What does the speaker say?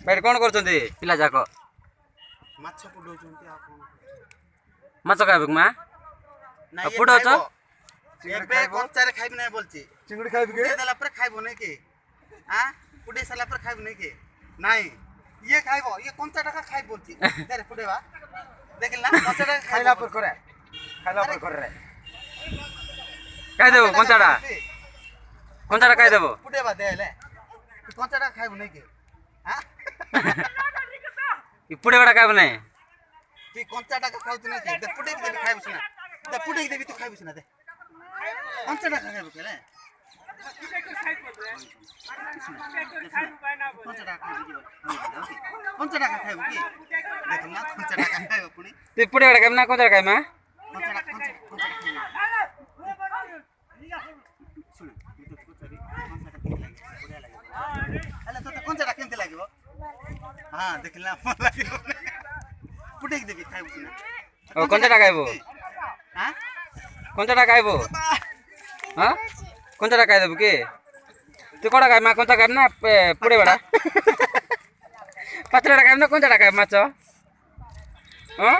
बैठ कौन करछन्ती पिला जाक माछ पुडौछन्ती आ कोन माछ खाइबक मा ना पुडौ छ एबे कच्चा रे खाइब नै बोलछि चिंगड़ी खाइब के पुडे देला पर खाइबो नै के हां पुडे साला पर खाइब नै के नाही ये खाइबो ये कच्चा टाका खाइब बोलछि तेरे पुडे बा देखिल ना कच्चा टाका खाइला पर करे रे खाइ देबो कंचाडा खाइ देबो पुडे बा देले कच्चा टाका खाइब नै के हां ई पुडे बडा खाइब नै ती कच्चा टाका खाउत नै के दे पुडे दे खाइब सुना दे पुडे दे तू खाइब सुना दे कच्चा टाका खाइब के ले कच्चा टाका खाइब की देखिल ना कच्चा टाका खाइब पुनी ती पुडे बडा खाइब ना कंचाडा खाइब मा कच्चा टाका कंचाटा केमती लागिबो हां देखिल ना मन लागिबो पुडे देबी खाइब सुना ओ कंचाडा खाइबो हां कंचाडा खाइबो हां कंचाडा खाइ देबो के तू कोडा खाइ मा कंचा खाइब ना पुडे बडा पत्रेडा खाइब ना कंचाडा खाइब माछ हां